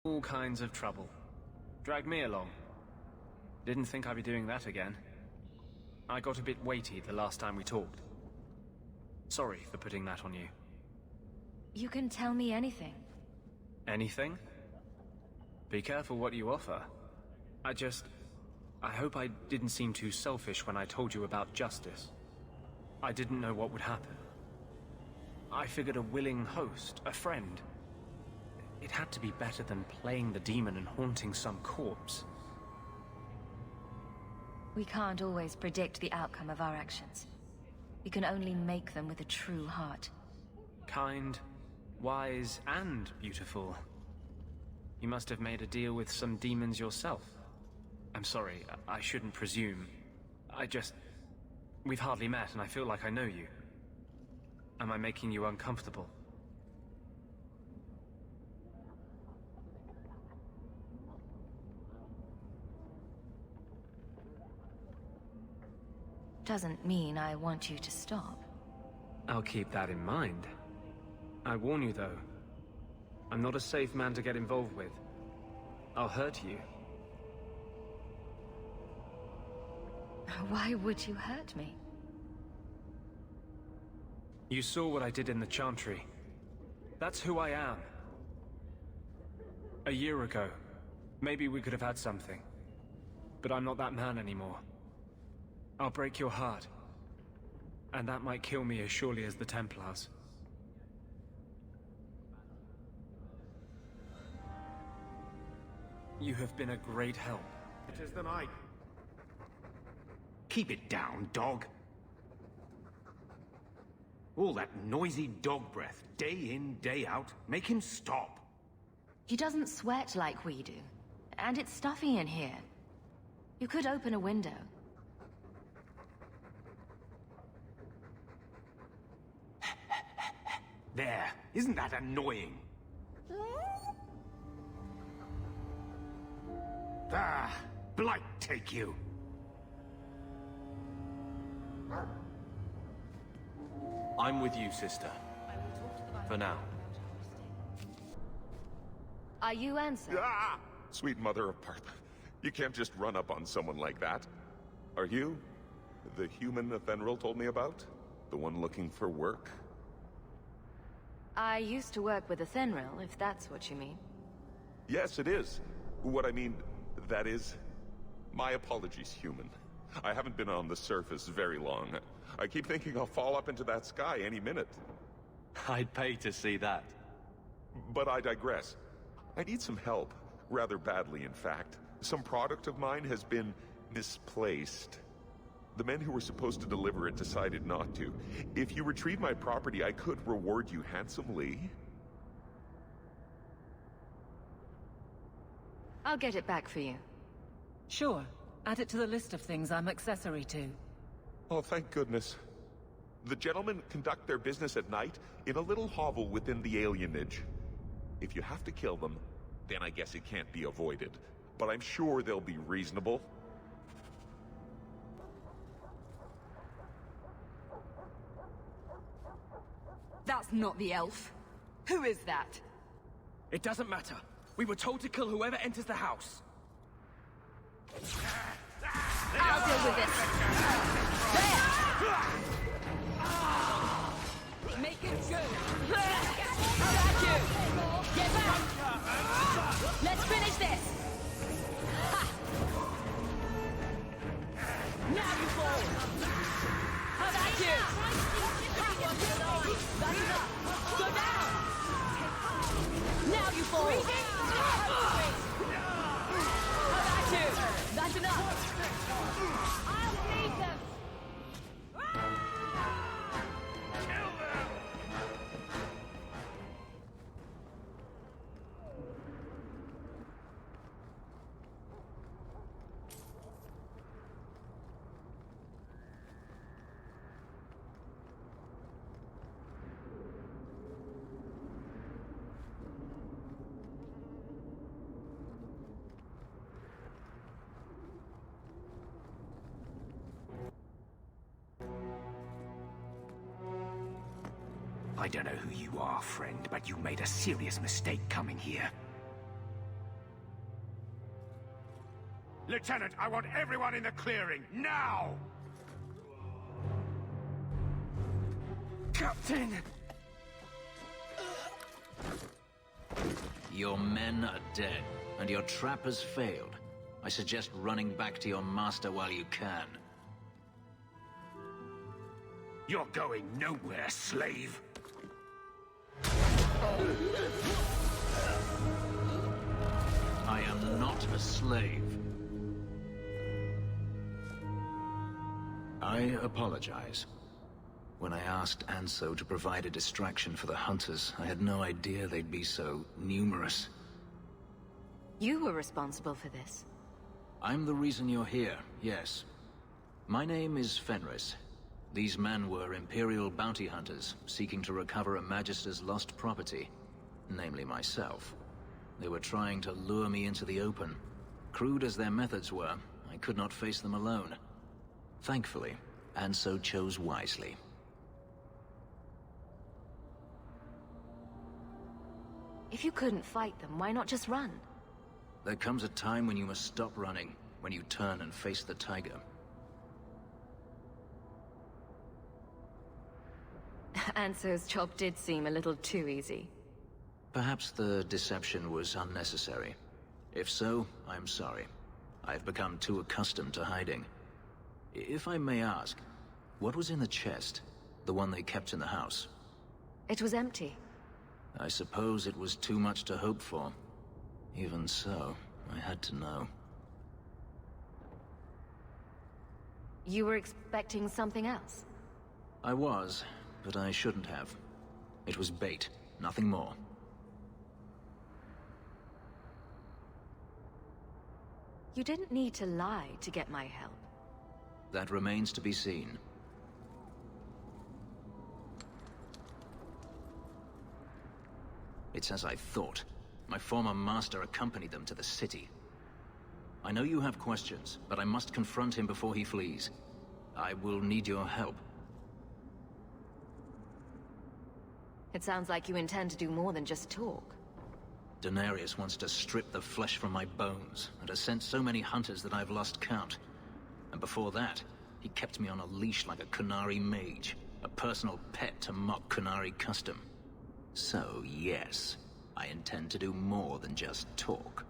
All kinds of trouble. Dragged me along. Didn't think I'd be doing that again. I got a bit weighty the last time we talked. Sorry for putting that on you. You can tell me anything. Anything? Be careful what you offer. I hope I didn't seem too selfish when I told you about justice. I didn't know what would happen. I figured a willing host, a friend. It had to be better than playing the demon and haunting some corpse. We can't always predict the outcome of our actions. We can only make them with a true heart. Kind, wise, and beautiful. You must have made a deal with some demons yourself. I'm sorry, I shouldn't presume. We've hardly met and I feel like I know you. Am I making you uncomfortable? Doesn't mean I want you to stop. I'll keep that in mind. I warn you though, I'm not a safe man to get involved with. I'll hurt you. Why would you hurt me? You saw what I did in the Chantry. That's who I am. A year ago, maybe we could have had something. But I'm not that man anymore. I'll break your heart. And that might kill me as surely as the Templars. You have been a great help. It is the night. Keep it down, dog. All that noisy dog breath, day in, day out. Make him stop. He doesn't sweat like we do. And it's stuffy in here. You could open a window. There. Isn't that annoying? Ah, blight take you. I'm with you, sister. For now. Are you Ansel? Ah! Sweet mother of Partha. You can't just run up on someone like that. Are you the human Athenril told me about? The one looking for work? I used to work with Athenril, if that's what you mean. Yes, it is. What I mean, that is... My apologies, human. I haven't been on the surface very long. I keep thinking I'll fall up into that sky any minute. I'd pay to see that. But I digress. I need some help. Rather badly, in fact. Some product of mine has been misplaced. The men who were supposed to deliver it decided not to. If you retrieve my property, I could reward you handsomely. I'll get it back for you. Sure. Add it to the list of things I'm accessory to. Oh, thank goodness. The gentlemen conduct their business at night in a little hovel within the alienage. If you have to kill them, then I guess it can't be avoided. But I'm sure they'll be reasonable. That's not the elf. Who is that? It doesn't matter. We were told to kill whoever enters the house. I'll deal with this. There! Make it good! Got you! Get back! Let's finish this! Ha! Now you fall! How about you? That's enough! Go down! Now you fall! How about you? That's enough! I'll feed them! I don't know who you are, friend, but you made a serious mistake coming here. Lieutenant, I want everyone in the clearing, now! Captain! Your men are dead, and your trap has failed. I suggest running back to your master while you can. You're going nowhere, slave! I am not a slave. I apologize. When I asked Anso to provide a distraction for the hunters, I had no idea they'd be so numerous. You were responsible for this. I'm the reason you're here, yes. My name is Fenris. These men were Imperial bounty hunters, seeking to recover a Magister's lost property, namely myself. They were trying to lure me into the open. Crude as their methods were, I could not face them alone. Thankfully, Anso chose wisely. If you couldn't fight them, why not just run? There comes a time when you must stop running, when you turn and face the tiger. Anso's job did seem a little too easy. Perhaps the deception was unnecessary. If so, I'm sorry. I've become too accustomed to hiding. If I may ask, what was in the chest? The one they kept in the house? It was empty. I suppose it was too much to hope for. Even so, I had to know. You were expecting something else? I was, but I shouldn't have. It was bait, nothing more. You didn't need to lie to get my help. That remains to be seen. It's as I thought. My former master accompanied them to the city. I know you have questions, but I must confront him before he flees. I will need your help. It sounds like you intend to do more than just talk. Daenerys wants to strip the flesh from my bones, and has sent so many hunters that I've lost count. And before that, he kept me on a leash like a Qunari mage, a personal pet to mock Qunari custom. So, yes, I intend to do more than just talk.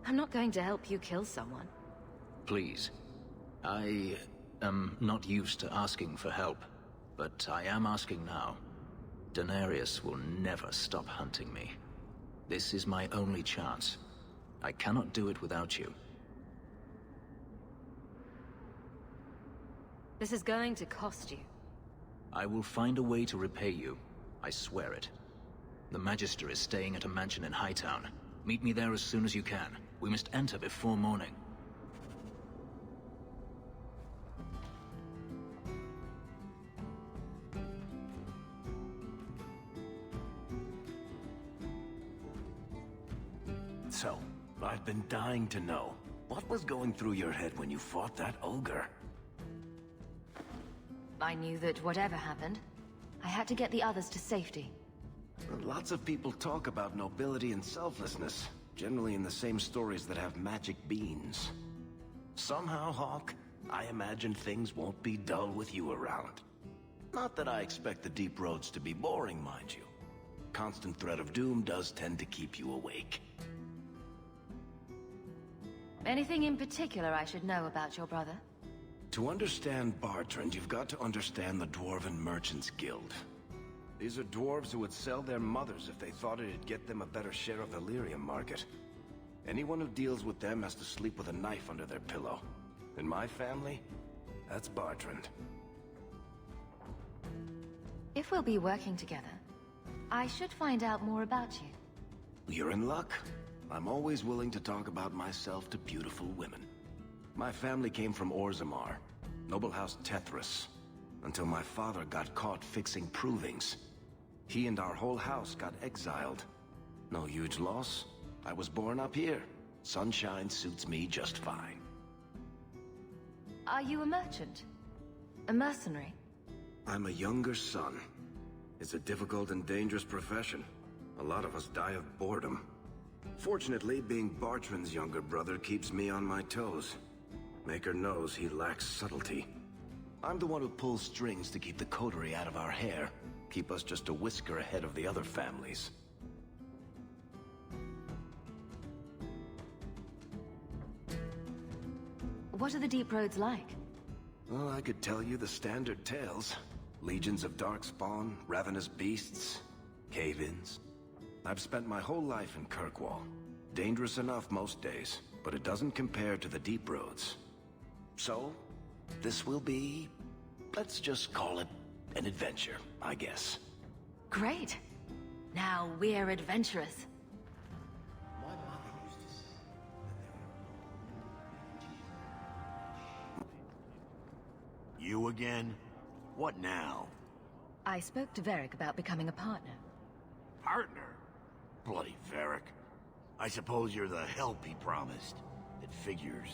I'm not going to help you kill someone. Please. I am not used to asking for help, but I am asking now. Daenerys will never stop hunting me. This is my only chance. I cannot do it without you. This is going to cost you. I will find a way to repay you. I swear it. The Magister is staying at a mansion in Hightown. Meet me there as soon as you can. We must enter before morning. So, I've been dying to know. What was going through your head when you fought that ogre? I knew that whatever happened, I had to get the others to safety. Lots of people talk about nobility and selflessness, generally in the same stories that have magic beans. Somehow, Hawk, I imagine things won't be dull with you around. Not that I expect the deep roads to be boring, mind you. Constant threat of doom does tend to keep you awake. Anything in particular I should know about your brother? To understand Bartrand, you've got to understand the Dwarven Merchants Guild. These are dwarves who would sell their mothers if they thought it'd get them a better share of the lyrium market. Anyone who deals with them has to sleep with a knife under their pillow. In my family, that's Bartrand. If we'll be working together, I should find out more about you. You're in luck. I'm always willing to talk about myself to beautiful women. My family came from Orzammar, noble house Tethras, until my father got caught fixing provings. He and our whole house got exiled. No huge loss. I was born up here. Sunshine suits me just fine. Are you a merchant? A mercenary? I'm a younger son. It's a difficult and dangerous profession. A lot of us die of boredom. Fortunately, being Bartrand's younger brother keeps me on my toes. Maker knows he lacks subtlety. I'm the one who pulls strings to keep the coterie out of our hair. Keep us just a whisker ahead of the other families. What are the deep roads like? Well, I could tell you the standard tales. Legions of darkspawn, ravenous beasts, cave-ins. I've spent my whole life in Kirkwall. Dangerous enough most days, but it doesn't compare to the deep roads. So, this will be... let's just call it an adventure, I guess. Great. Now we're adventurous. You again? What now? I spoke to Varric about becoming a partner. Partner? Bloody Varric. I suppose you're the help he promised. It figures.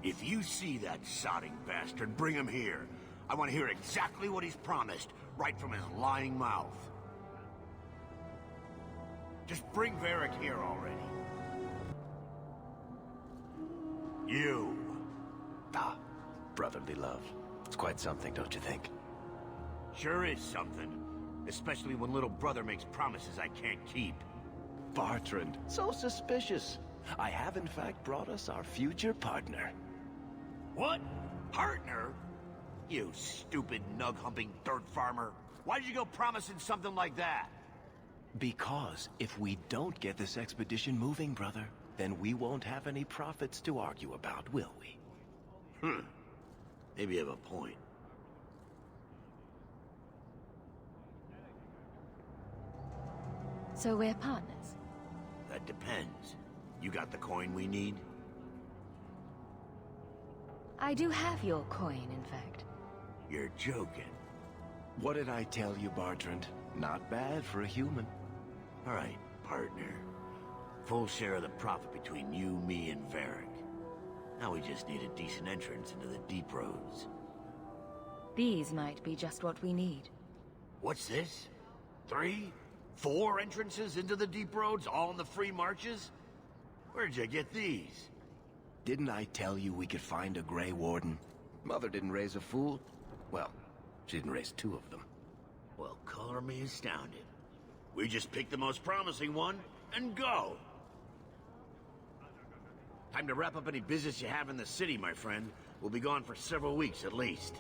If you see that sodding bastard, bring him here. I want to hear exactly what he's promised, right from his lying mouth. Just bring Varric here already. You. Ah, brotherly love. It's quite something, don't you think? Sure is something. Especially when little brother makes promises I can't keep. Bartrand, so suspicious. I have in fact brought us our future partner. What? Partner? You stupid nug-humping dirt farmer. Why did you go promising something like that? Because if we don't get this expedition moving, brother, then we won't have any profits to argue about, will we? Maybe you have a point. So we're partners? That depends. You got the coin we need? I do have your coin, in fact. You're joking. What did I tell you, Bartrand? Not bad for a human. All right, partner. Full share of the profit between you, me, and Varric. Now we just need a decent entrance into the deep roads. These might be just what we need. What's this? 3? 4 entrances into the deep roads, all in the free marches? Where'd you get these? Didn't I tell you we could find a Grey Warden? Mother didn't raise a fool. Well, she didn't raise 2 of them. Well, color me astounded. We just pick the most promising one and go. Time to wrap up any business you have in the city, my friend. We'll be gone for several weeks at least.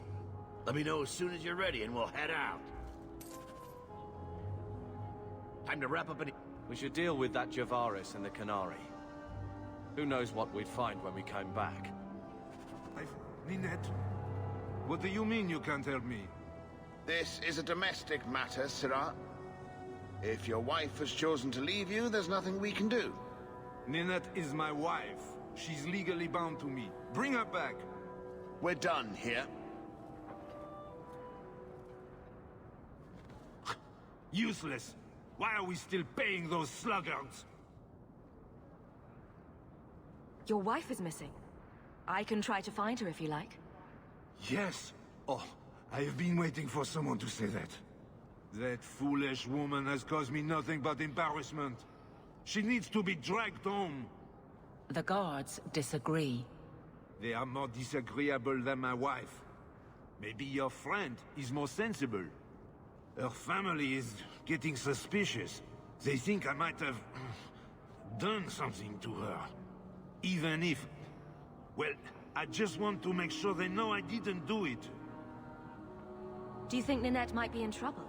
Let me know as soon as you're ready and we'll head out. Time to wrap up any... We should deal with that Javaris and the Canary. Who knows what we'd find when we came back. Ninette, what do you mean you can't help me? This is a domestic matter, Sirrah. If your wife has chosen to leave you, there's nothing we can do. Ninette is my wife. She's legally bound to me. Bring her back. We're done here. Useless. Why are we still paying those sluggards? Your wife is missing. I can try to find her if you like. Yes. Oh, I have been waiting for someone to say that. That foolish woman has caused me nothing but embarrassment. She needs to be dragged home. The guards disagree. They are more disagreeable than my wife. Maybe your friend is more sensible. Her family is getting suspicious. They think I might have done something to her. Even if... well, I just want to make sure they know I didn't do it. Do you think Ninette might be in trouble?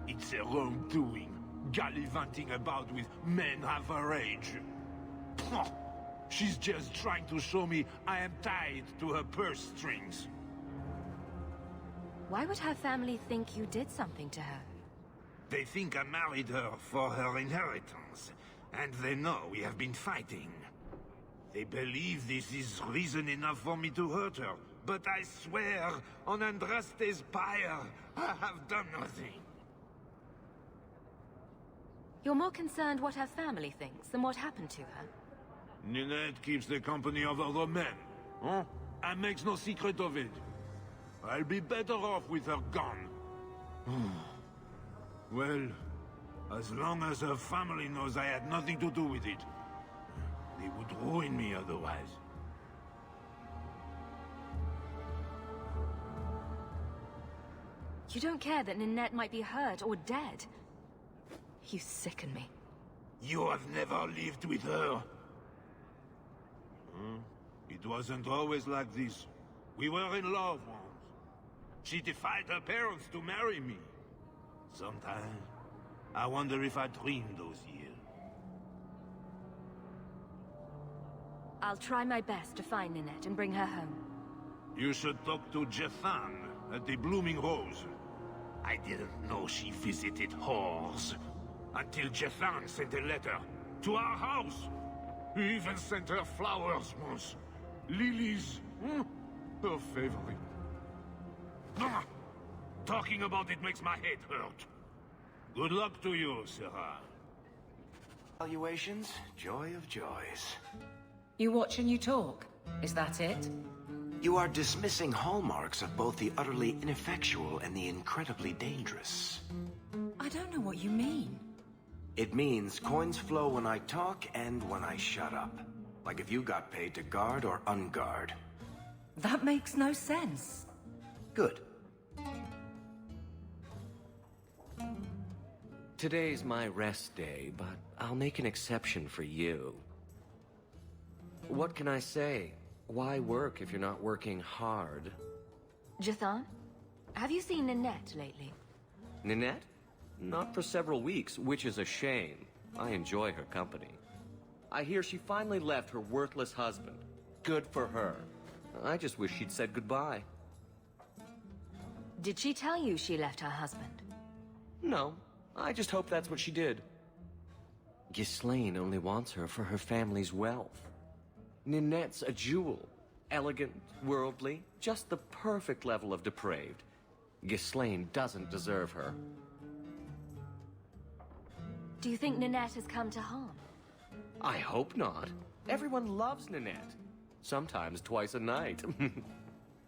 It's her own doing. Gallivanting about with men half her age. She's just trying to show me I am tied to her purse strings. Why would her family think you did something to her? They think I married her for her inheritance, and they know we have been fighting. They believe this is reason enough for me to hurt her, but I swear on Andraste's pyre, I have done nothing. You're more concerned what her family thinks than what happened to her. Ninette keeps the company of other men, huh? And makes no secret of it. I'll be better off with her gone. Well, As long as her family knows I had nothing to do with it. They would ruin me otherwise. You don't care that Ninette might be hurt or dead? You sicken me. You have never lived with her. It wasn't always like this. We were in love once. She defied her parents to marry me. Sometimes, I wonder if I dreamed those years. I'll try my best to find Ninette and bring her home. You should talk to Jethan at the Blooming Rose. I didn't know she visited whores. Until Jethan sent a letter to our house. He even sent her flowers once. Lilies. Her favorite. Talking about it makes my head hurt. Good luck to you, Sarah. Valuations, joy of joys. You watch and you talk. Is that it? You are dismissing hallmarks of both the utterly ineffectual and the incredibly dangerous. I don't know what you mean. It means coins flow when I talk and when I shut up. Like if you got paid to guard or unguard. That makes no sense. Good. Today's my rest day, but I'll make an exception for you. What can I say? Why work if you're not working hard? Jathan, have you seen Ninette lately? Ninette? Not for several weeks, which is a shame. I enjoy her company. I hear she finally left her worthless husband. Good for her. I just wish she'd said goodbye. Did she tell you she left her husband? No, I just hope that's what she did. Ghislaine only wants her for her family's wealth. Ninette's a jewel. Elegant, worldly, just the perfect level of depraved. Ghislaine doesn't deserve her. Do you think Ninette has come to harm? I hope not. Everyone loves Ninette. Sometimes twice a night.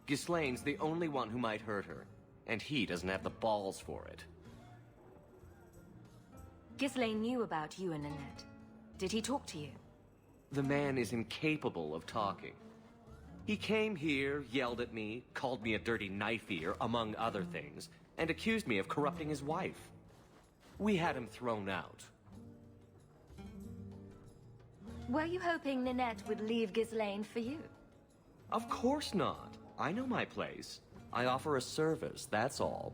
Ghislaine's the only one who might hurt her, and he doesn't have the balls for it. Ghislaine knew about you and Ninette. Did he talk to you? The man is incapable of talking. He came here, yelled at me, called me a dirty knife-ear, among other things, and accused me of corrupting his wife. We had him thrown out. Were you hoping Ninette would leave Ghislaine for you? Of course not. I know my place. I offer a service, that's all.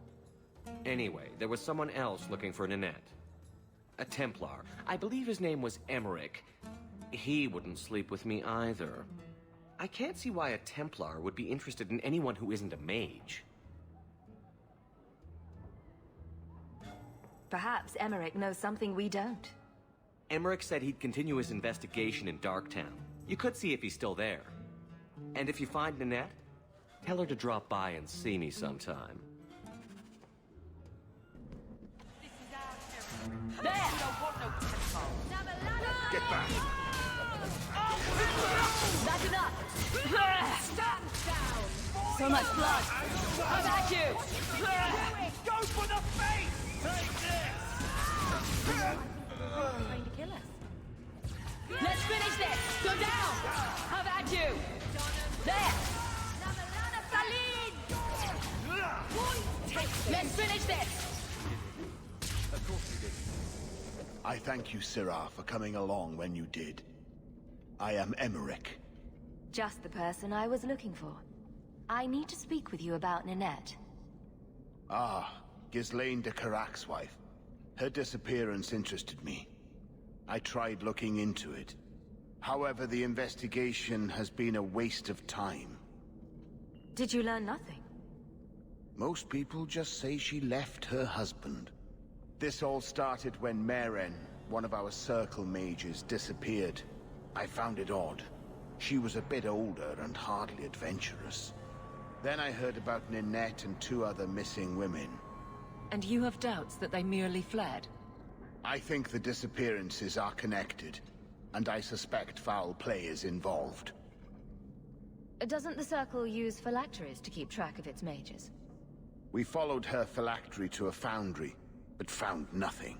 Anyway, there was someone else looking for Ninette. A Templar. I believe his name was Emmerich. He wouldn't sleep with me either. I can't see why a Templar would be interested in anyone who isn't a mage. Perhaps Emmerich knows something we don't. Emmerich said he'd continue his investigation in Darktown. You could see if he's still there. And if you find Ninette, tell her to drop by and see me sometime. There! Get back! That's enough! Stand down! So much blood! How about you? Go for the face! Take this! Trying to kill us. Let's finish this! Go down! How about you? There! Let's finish this! Of course you did. I thank you, Syrah, for coming along when you did. I am Emmerich. Just the person I was looking for. I need to speak with you about Ninette. Ah, Ghislaine de Carac's wife. Her disappearance interested me. I tried looking into it. However, the investigation has been a waste of time. Did you learn nothing? Most people just say she left her husband. This all started when Meren, one of our circle mages, disappeared. I found it odd. She was a bit older and hardly adventurous. Then I heard about Ninette and 2 other missing women. And you have doubts that they merely fled? I think the disappearances are connected, and I suspect foul play is involved. Doesn't the Circle use phylacteries to keep track of its mages? We followed her phylactery to a foundry, but found nothing.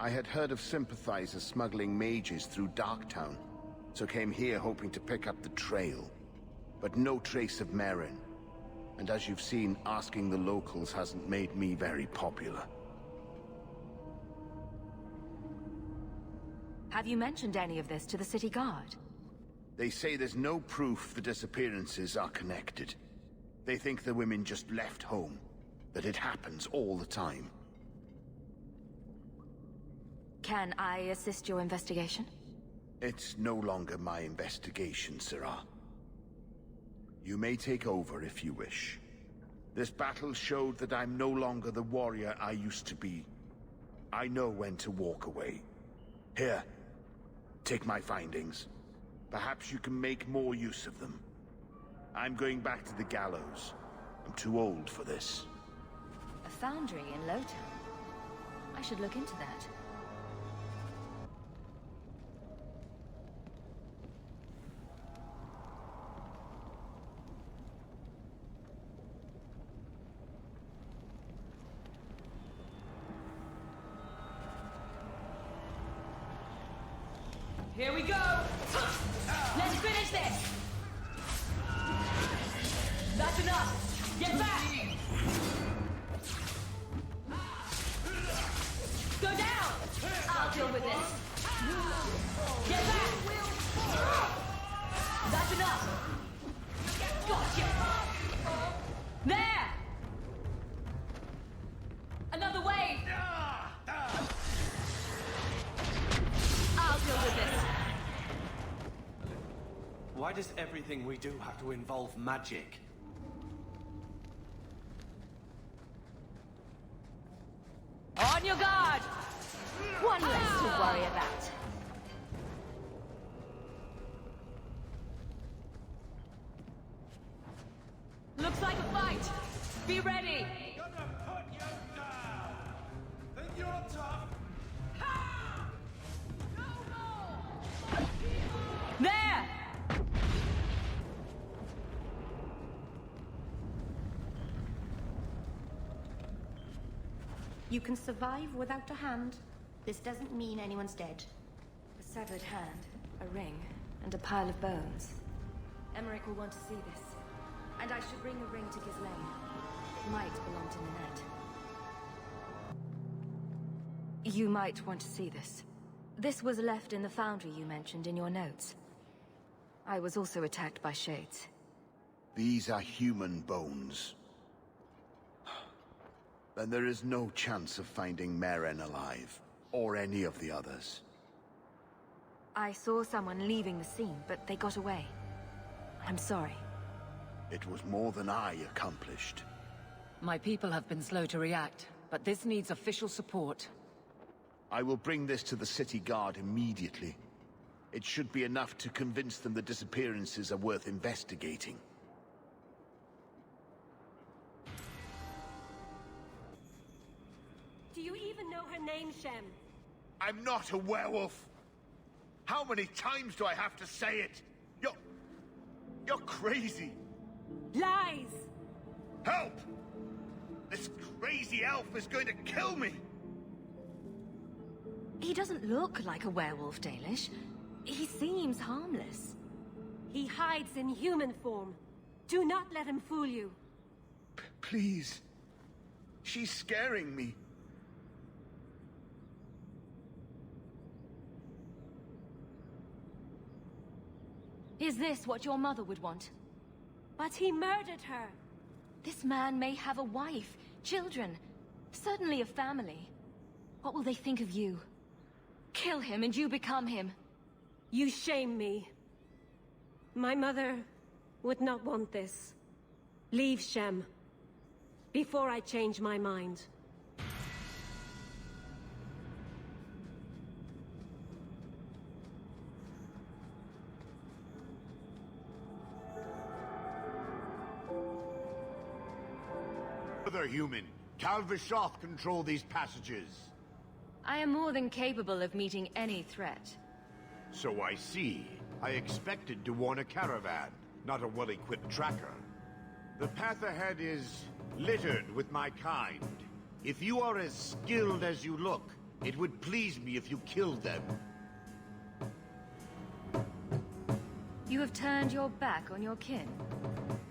I had heard of sympathizers smuggling mages through Darktown, so came here hoping to pick up the trail. But no trace of Merrin. And as you've seen, asking the locals hasn't made me very popular. Have you mentioned any of this to the city guard? They say there's no proof the disappearances are connected. They think the women just left home, that it happens all the time. Can I assist your investigation? It's no longer my investigation, Sirrah. You may take over if you wish. This battle showed that I'm no longer the warrior I used to be. I know when to walk away. Here, take my findings. Perhaps you can make more use of them. I'm going back to the gallows. I'm too old for this. A foundry in Lowtown? I should look into that. Here we go! Let's finish this! That's enough! Get back! Go down! I'll deal with this! Get back! That's enough! Gotcha! There! Another wave! I'll deal with this! Why does everything we do have to involve magic? On your guard! One less to worry about. Looks like a fight! Be ready! Gonna put you down! Think you're tough? There! You can survive without a hand. This doesn't mean anyone's dead. A severed hand, a ring, and a pile of bones. Emmerich will want to see this. And I should bring the ring to Ghislaine. It might belong to Nanette. You might want to see this. This was left in the foundry you mentioned in your notes. I was also attacked by shades. These are human bones. Then there is no chance of finding Merrin alive, or any of the others. I saw someone leaving the scene, but they got away. I'm sorry. It was more than I accomplished. My people have been slow to react, but this needs official support. I will bring this to the city guard immediately. It should be enough to convince them the disappearances are worth investigating. Do you even know her name, Shem? I'm not a werewolf! How many times do I have to say it? You're crazy! Lies! Help! This crazy elf is going to kill me! He doesn't look like a werewolf, Dalish. He seems harmless. He hides in human form. Do not let him fool you. Please. She's scaring me. Is this what your mother would want? But he murdered her. This man may have a wife, children, certainly a family. What will they think of you? Kill him and you become him. You shame me. My mother would not want this. Leave Shem. Before I change my mind. Other human. Cal Vishoth control these passages. I am more than capable of meeting any threat. So I see. I expected to warn a caravan, not a well-equipped tracker. The path ahead is littered with my kind. If you are as skilled as you look, It would please me if you killed them. You have turned your back on your kin.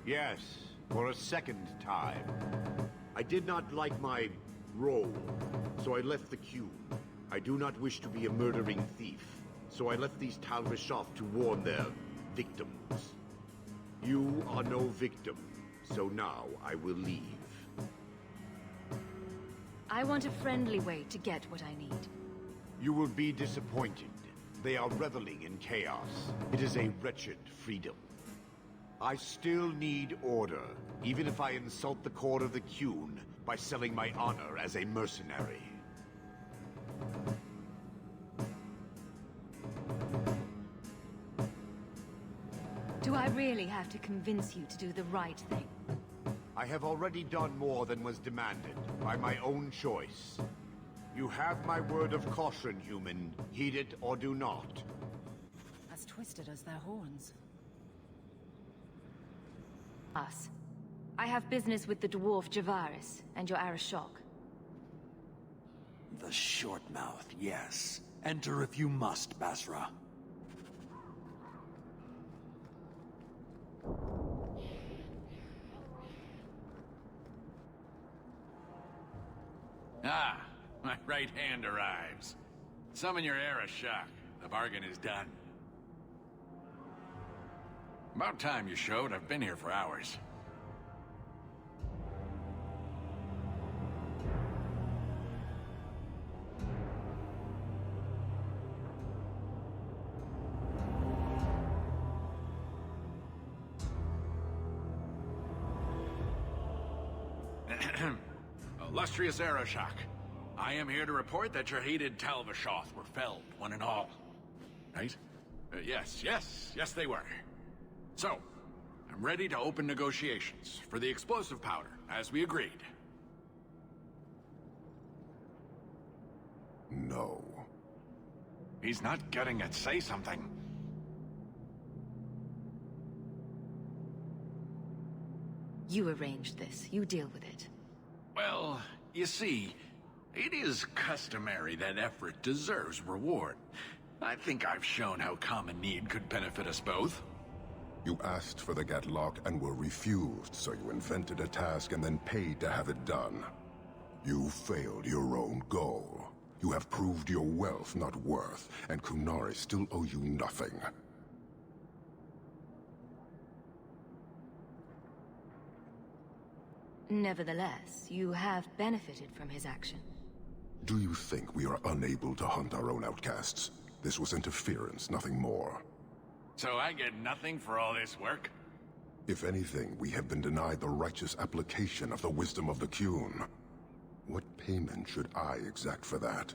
Yes, for a second time. I did not like my role, so I left the queue. I do not wish to be a murdering thief, so I left these Talrishov to warn their victims. You are no victim, so now I will leave. I want a friendly way to get what I need. You will be disappointed. They are reveling in chaos. It is a wretched freedom. I still need order, even if I insult the core of the Qun by selling my honor as a mercenary. Do I really have to convince you to do the right thing? I have already done more than was demanded, by my own choice. You have my word of caution, human. Heed it or do not. As twisted as their horns. Us. I have business with the dwarf Javaris and your Arashok. The short mouth, yes. Enter if you must, Basra. Ah, my right hand arrives. Summon your Arashok. The bargain is done. About time you showed. I've been here for hours. Illustrious Arashok, I am here to report that your hated Talvishoth were felled, one and all. Right? Yes, they were. So, I'm ready to open negotiations for the explosive powder, as we agreed. No. He's not getting it. Say something. You arranged this. You deal with it. Well, you see, it is customary that effort deserves reward. I think I've shown how common need could benefit us both. You asked for the Gatlock and were refused, so you invented a task and then paid to have it done. You failed your own goal. You have proved your wealth not worth, and Kunari still owe you nothing. Nevertheless, you have benefited from his action. Do you think we are unable to hunt our own outcasts? This was interference, nothing more. So I get nothing for all this work? If anything, we have been denied the righteous application of the wisdom of the Qun. What payment should I exact for that?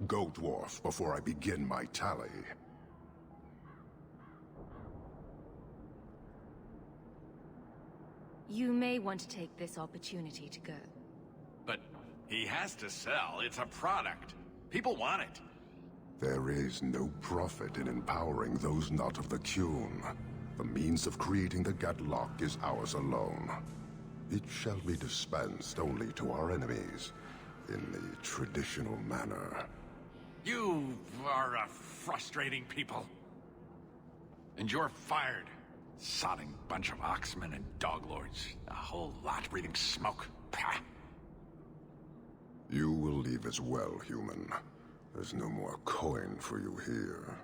Go, dwarf, before I begin my tally. You may want to take this opportunity to go. But he has to sell. It's a product. People want it. There is no profit in empowering those not of the Qun. The means of creating the Gatlock is ours alone. It shall be dispensed only to our enemies, in the traditional manner. You are a frustrating people. And you're fired. Sodding bunch of oxmen and doglords. A whole lot breathing smoke. Pah. You will leave as well, human. There's no more coin for you here.